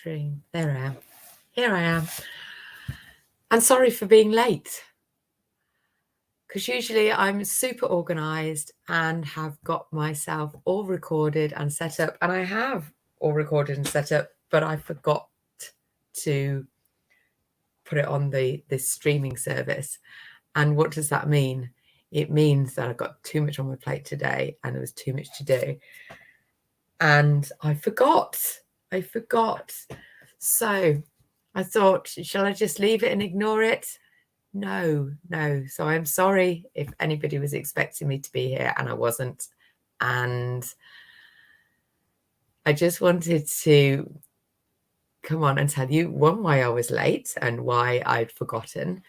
stream. There I am. Here I am. And sorry for being late. Because usually I'm super organised and have got myself all recorded and set up. And I have all recorded and set up, but I forgot to put it on this streaming service. And what does that mean? It means that I've got too much on my plate today and there was too much to do. And I forgot. So I thought, shall I just leave it and ignore it? No. So I'm sorry if anybody was expecting me to be here and I wasn't. And I just wanted to come on and tell you, one, why I was late and why I'd forgotten.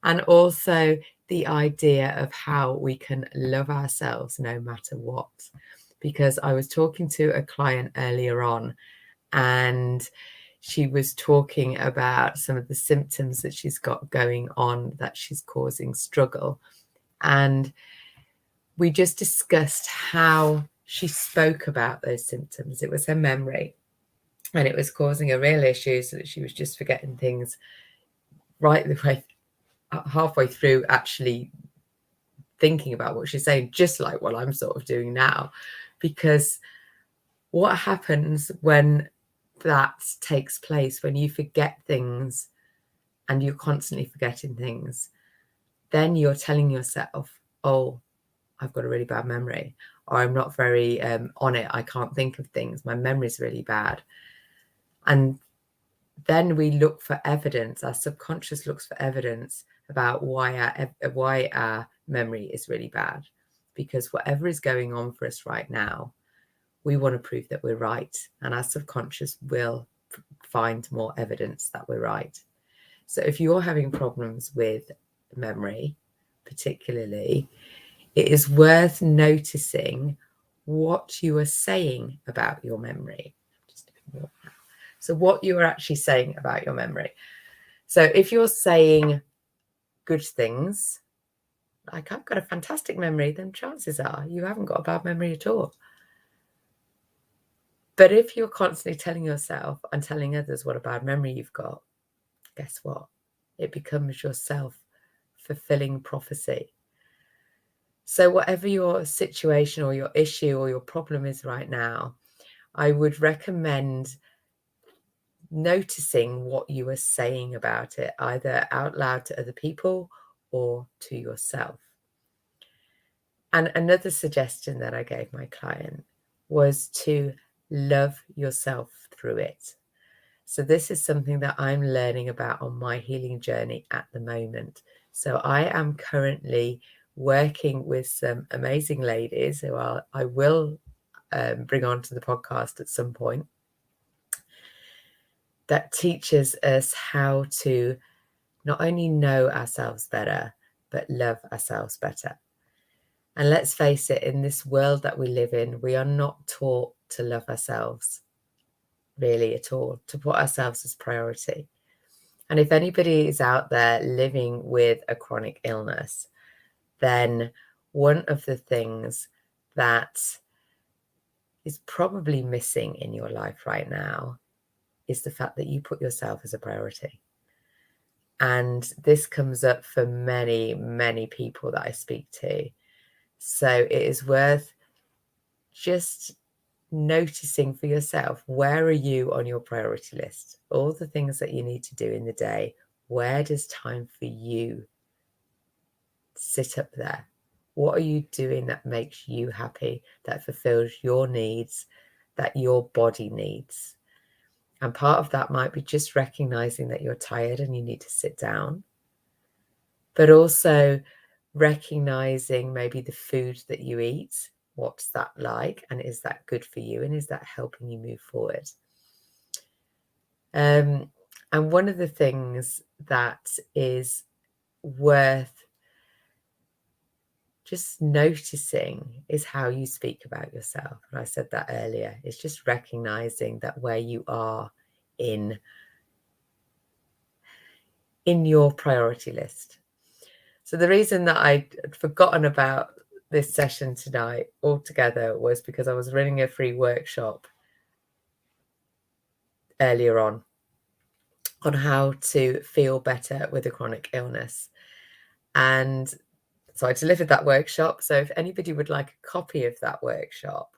And also the idea of how we can love ourselves no matter what. Because I was talking to a client earlier on and she was talking about some of the symptoms that she's got going on that she's causing struggle. And we just discussed how she spoke about those symptoms. It was her memory and it was causing a real issue, so that she was just forgetting things right the way halfway through actually thinking about what she's saying, just like what I'm sort of doing now. Because what happens when that takes place, when you forget things and you're constantly forgetting things, then you're telling yourself, oh, I've got a really bad memory, or I'm not very on it, I can't think of things, my memory's really bad. And then we look for evidence, our subconscious looks for evidence about why our memory is really bad. Because whatever is going on for us right now, we want to prove that we're right, and our subconscious will find more evidence that we're right. So if you're having problems with memory, particularly, it is worth noticing what you are saying about your memory. So what you are actually saying about your memory. So if you're saying good things, like I've got a fantastic memory, then chances are you haven't got a bad memory at all. But if you're constantly telling yourself and telling others what a bad memory you've got, guess what? It becomes your self-fulfilling prophecy. So whatever your situation or your issue or your problem is right now, I would recommend noticing what you are saying about it, either out loud to other people or to yourself. And another suggestion that I gave my client was to love yourself through it. So this is something that I'm learning about on my healing journey at the moment. So I am currently working with some amazing ladies who I will bring onto the podcast at some point, that teaches us how to not only know ourselves better, but love ourselves better. And let's face it, in this world that we live in, we are not taught to love ourselves really at all, to put ourselves as priority. And if anybody is out there living with a chronic illness, then one of the things that is probably missing in your life right now is the fact that you put yourself as a priority. And this comes up for many, many people that I speak to. So it is worth just noticing for yourself, where are you on your priority list? All the things that you need to do in the day, where does time for you sit up there? What are you doing that makes you happy, that fulfills your needs, that your body needs? And part of that might be just recognizing that you're tired and you need to sit down, but also recognizing maybe the food that you eat. What's that like? And is that good for you? And is that helping you move forward? And one of the things that is worth just noticing is how you speak about yourself. And I said that earlier. It's just recognizing that where you are in your priority list. So the reason that I'd forgotten about this session tonight altogether was because I was running a free workshop earlier on how to feel better with a chronic illness. And so I delivered that workshop. So if anybody would like a copy of that workshop,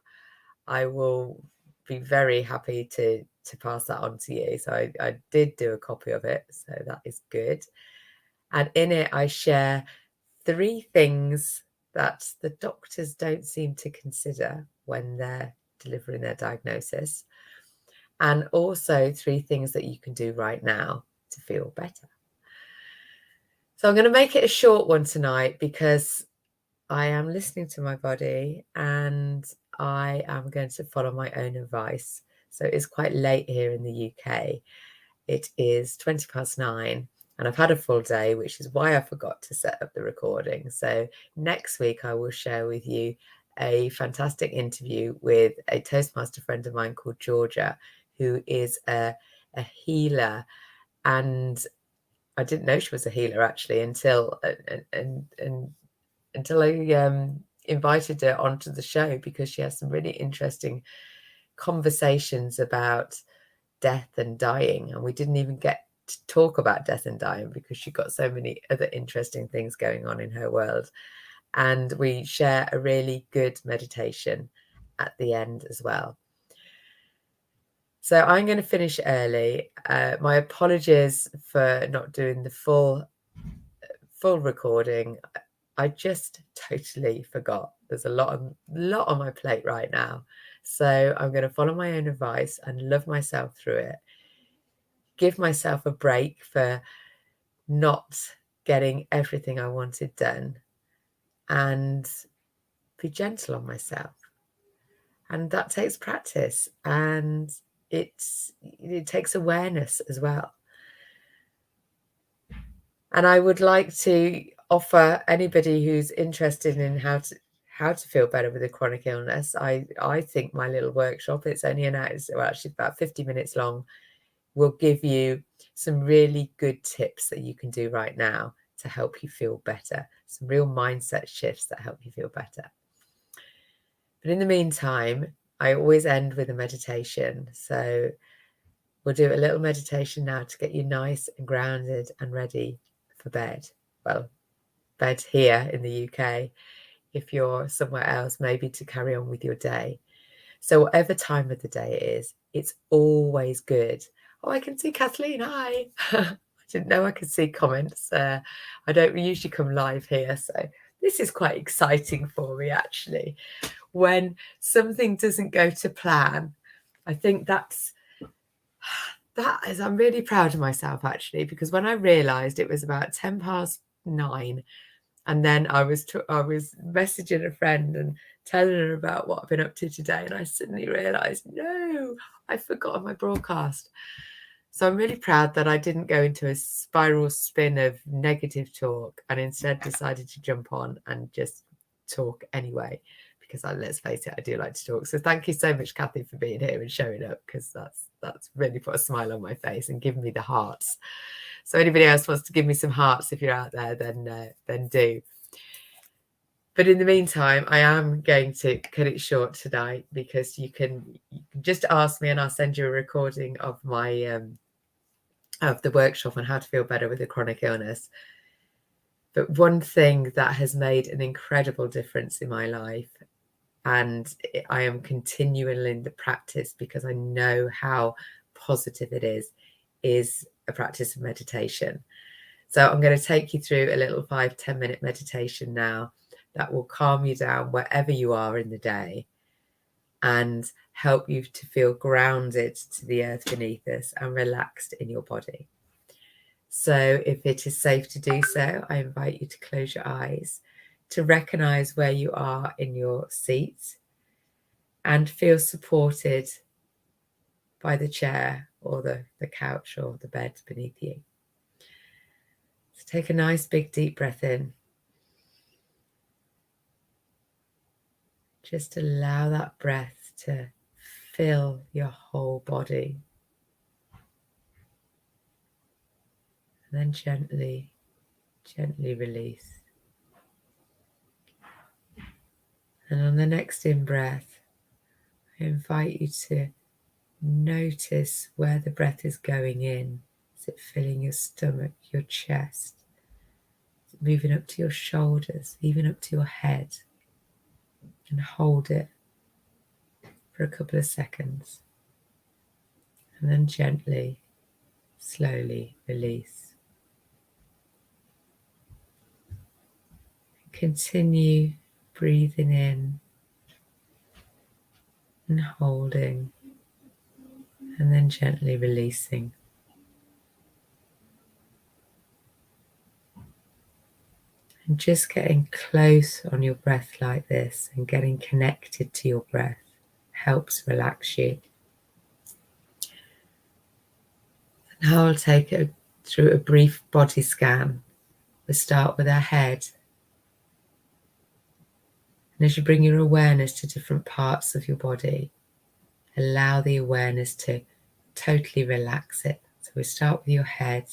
I will be very happy to pass that on to you. So I did do a copy of it, so that is good. And in it, I share 3 things that the doctors don't seem to consider when they're delivering their diagnosis, and also 3 things that you can do right now to feel better. So I'm going to make it a short one tonight because I am listening to my body and I am going to follow my own advice. So it's quite late here in the UK. It is 9:20 and I've had a full day, which is why I forgot to set up the recording. So next week I will share with you a fantastic interview with a Toastmaster friend of mine called Georgia, who is a healer. And I didn't know she was a healer actually until I invited her onto the show, because she has some really interesting conversations about death and dying. And we didn't even get to talk about death and dying because she got so many other interesting things going on in her world. And we share a really good meditation at the end as well. So I'm going to finish early. My apologies for not doing the full recording. I just totally forgot. There's a lot on my plate right now. So I'm going to follow my own advice and love myself through it. Give myself a break for not getting everything I wanted done, and be gentle on myself. And that takes practice, and it takes awareness as well. And I would like to offer anybody who's interested in how to feel better with a chronic illness. I think my little workshop, it's only actually about 50 minutes long, will give you some really good tips that you can do right now to help you feel better. Some real mindset shifts that help you feel better. But in the meantime, I always end with a meditation. So we'll do a little meditation now to get you nice and grounded and ready for bed. Well, bed here in the UK. If you're somewhere else, maybe to carry on with your day. So whatever time of the day it is, it's always good. Oh, I can see Kathleen. Hi. I didn't know I could see comments. I don't usually come live here, so this is quite exciting for me, actually. When something doesn't go to plan, I think I'm really proud of myself, actually, because when I realised it was about 9:10, and then I was messaging a friend and telling her about what I've been up to today, and I suddenly realised, no, I forgot my broadcast. So I'm really proud that I didn't go into a spiral spin of negative talk and instead decided to jump on and just talk anyway, because let's face it, I do like to talk. So thank you so much, Kathy, for being here and showing up, because that's really put a smile on my face and given me the hearts. So anybody else wants to give me some hearts, if you're out there, then do. But in the meantime, I am going to cut it short tonight, because you can just ask me and I'll send you a recording of my of the workshop on how to feel better with a chronic illness. But one thing that has made an incredible difference in my life, and I am continuing in the practice because I know how positive it is a practice of meditation. So I'm going to take you through a little 5-10 minute meditation now that will calm you down wherever you are in the day and help you to feel grounded to the earth beneath us and relaxed in your body. So if it is safe to do so, I invite you to close your eyes, to recognize where you are in your seat and feel supported by the chair or the couch or the bed beneath you. So take a nice big deep breath in. Just allow that breath to fill your whole body. And then gently release. And on the next in-breath, I invite you to Notice where the breath is going in. Is it filling your stomach, your chest? Is it moving up to your shoulders, even up to your head? And hold it for a couple of seconds. And then gently, slowly release. Continue breathing in and holding, and then gently releasing. And just getting close on your breath like this and getting connected to your breath helps relax you. Now I'll take it through a brief body scan. We'll start with our head. And as you bring your awareness to different parts of your body, allow the awareness to totally relax it. So we start with your head,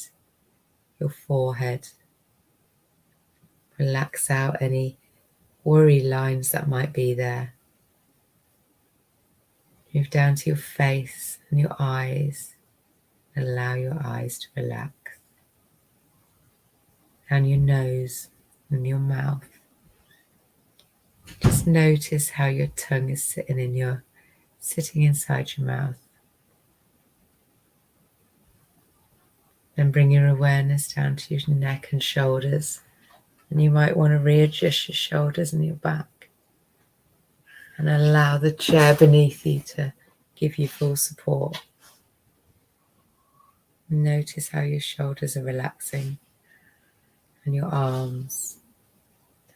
your forehead. Relax out any worry lines that might be there. Move down to your face and your eyes. Allow your eyes to relax. Down your nose and your mouth. Just notice how your tongue is sitting inside your mouth. Then bring your awareness down to your neck and shoulders. And you might want to readjust your shoulders and your back. And allow the chair beneath you to give you full support. Notice how your shoulders are relaxing. And your arms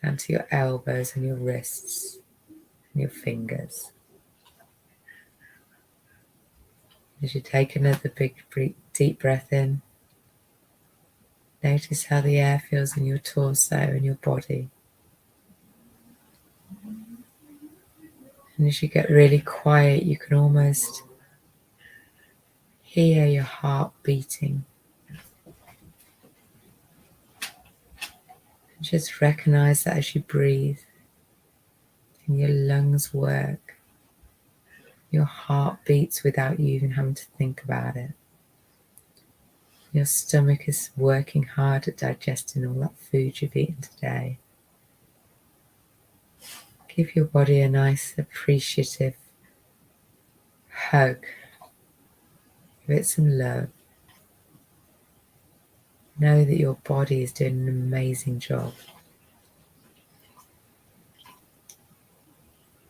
down to your elbows and your wrists and your fingers. As you take another big deep breath in, notice how the air feels in your torso and your body. And as you get really quiet, you can almost hear your heart beating. And just recognize that as you breathe and your lungs work, your heart beats without you even having to think about it. Your stomach is working hard at digesting all that food you've eaten today. Give your body a nice, appreciative hug. Give it some love. Know that your body is doing an amazing job.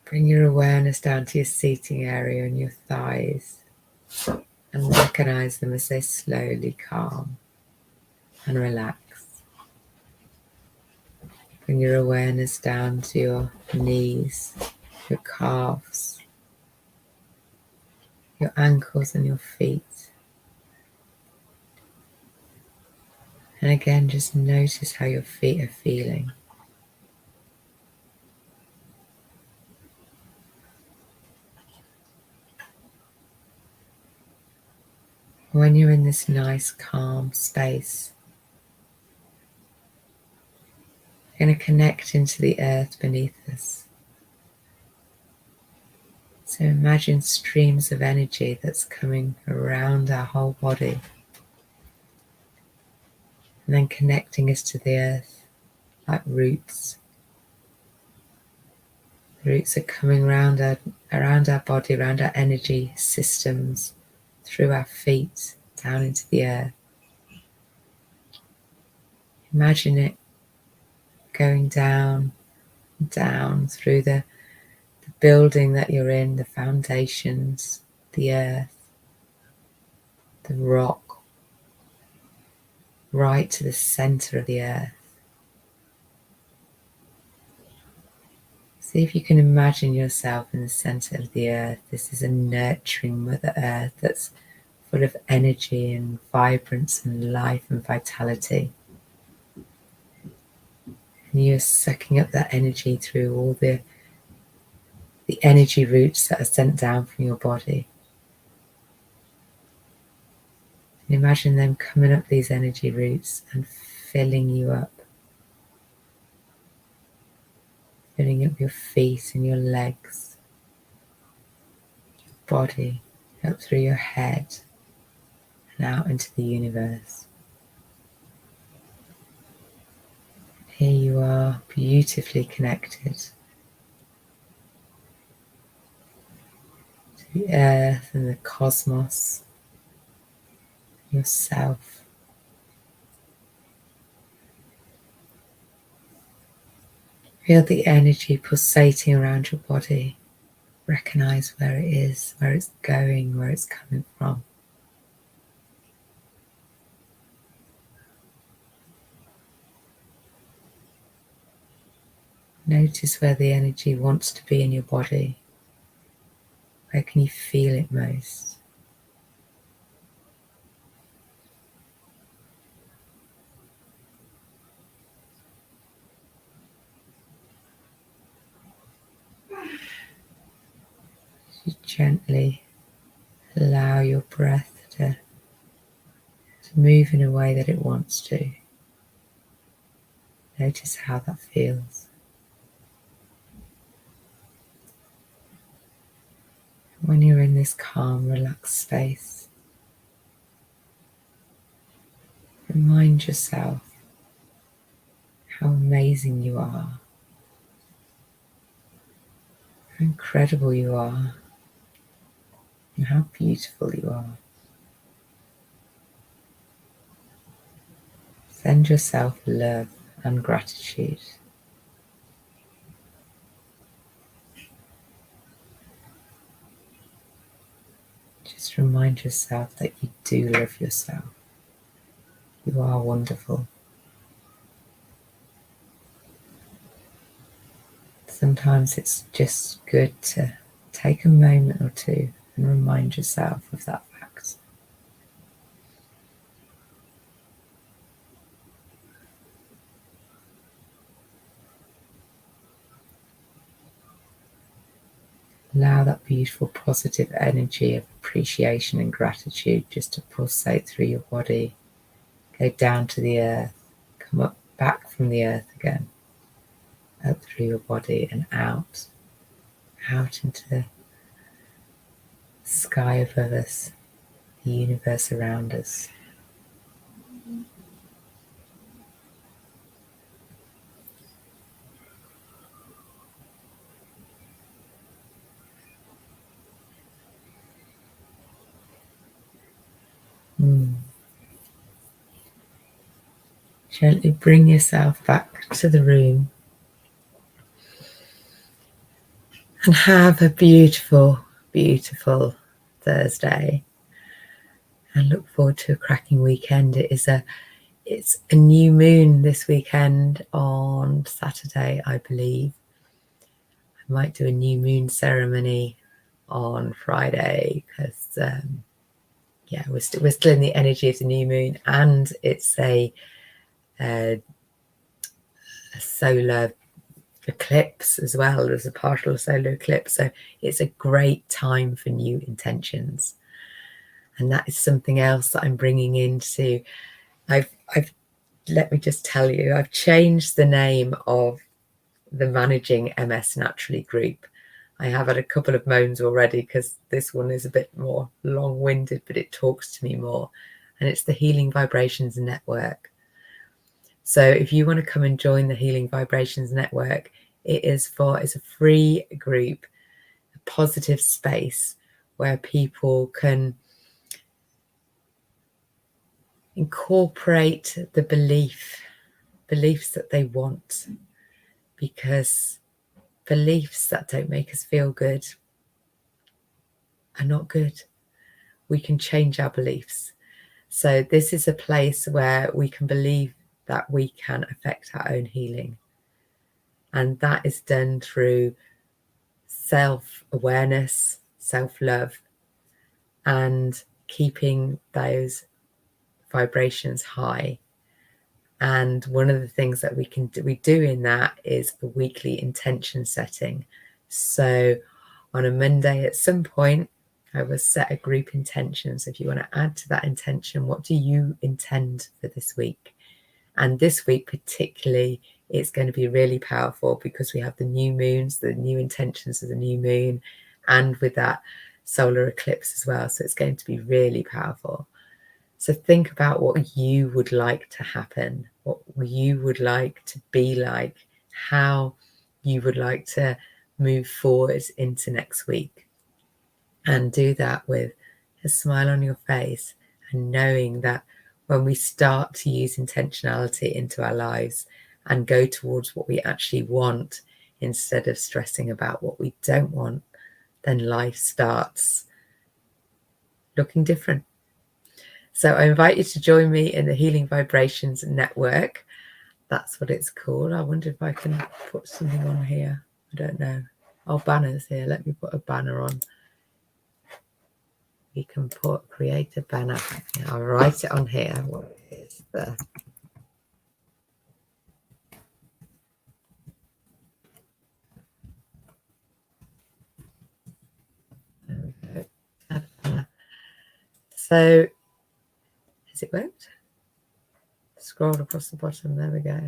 Bring your awareness down to your seating area and your thighs and recognize them as they slowly calm and relax. Bring your awareness down to your knees, your calves, your ankles and your feet. And again, just notice how your feet are feeling. When you're in this nice, calm space, you're going to connect into the earth beneath us. So imagine streams of energy that's coming around our whole body and then connecting us to the earth like roots. The roots are coming around our body, around our energy systems, through our feet, down into the earth. Imagine it going down through the building that you're in, the foundations, the earth, the rock, right to the center of the earth. See if you can imagine yourself in the center of the earth. This is a nurturing Mother Earth that's full of energy and vibrance and life and vitality. And you're sucking up that energy through all the energy roots that are sent down from your body. And imagine them coming up these energy roots and filling you up. Filling up your feet and your legs, your body, up through your head and out into the universe. Here you are, beautifully connected to the earth and the cosmos, yourself. Feel the energy pulsating around your body. Recognize where it is, where it's going, where it's coming from. Notice where the energy wants to be in your body. Where can you feel it most? You gently allow your breath to move in a way that it wants to. Notice how that feels. When you're in this calm, relaxed space, remind yourself how amazing you are, how incredible you are, and how beautiful you are. Send yourself love and gratitude. Just remind yourself that you do love yourself. You are wonderful. Sometimes it's just good to take a moment or two and remind yourself of that fact. Allow that beautiful positive energy of appreciation and gratitude just to pulsate through your body, go down to the earth, come up back from the earth again, up through your body and out into the sky above us, the universe around us. Gently bring yourself back to the room and have a beautiful, beautiful Thursday and look forward to a cracking weekend. It's a new moon this weekend on Saturday, I believe. I might do a new moon ceremony on Friday because we're still in the energy of the new moon, and it's a solar eclipse as well. There's a partial solar eclipse, so it's a great time for new intentions, and that is something else that I'm bringing into. I've let me just tell you, I've changed the name of the Managing MS Naturally group. I have had a couple of moans already because this one is a bit more long-winded, but it talks to me more, and it's the Healing Vibrations Network. So if you want to come and join the Healing Vibrations Network, it's a free group, a positive space where people can incorporate the beliefs that they want, because beliefs that don't make us feel good are not good. We can change our beliefs. So this is a place where we can believe that we can affect our own healing. And that is done through self-awareness, self-love, and keeping those vibrations high. And one of the things that we do in that is a weekly intention setting. So on a Monday at some point, I will set a group intention. So if you want to add to that intention, what do you intend for this week? And this week particularly, it's going to be really powerful because we have the new moons, the new intentions of the new moon, and with that solar eclipse as well. So it's going to be really powerful. So think about what you would like to happen, what you would like to be like, how you would like to move forward into next week. And do that with a smile on your face and knowing that when we start to use intentionality into our lives and go towards what we actually want instead of stressing about what we don't want, then life starts looking different. So I invite you to join me in the Healing Vibrations Network. That's what it's called. I wonder if I can put something on here. I don't know. Oh, banners here. Let me put a banner on. We can create a banner. I'll write it on here. What is the... There we go. So, has it worked? Scroll across the bottom. There we go.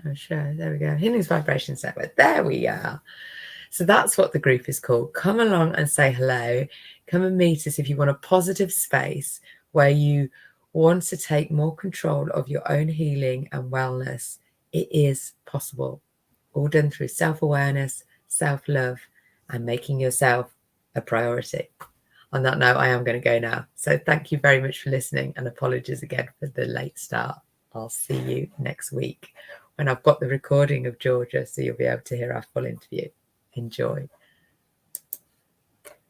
Oh, sure. There we go. Healing Vibrations Network. There we are. So that's what the group is called. Come along and say hello. Come and meet us if you want a positive space where you want to take more control of your own healing and wellness. It is possible. All done through self-awareness, self-love, and making yourself a priority. On that note, I am going to go now. So thank you very much for listening, and apologies again for the late start. I'll see you next week when I've got the recording of Georgia, so you'll be able to hear our full interview. Enjoy.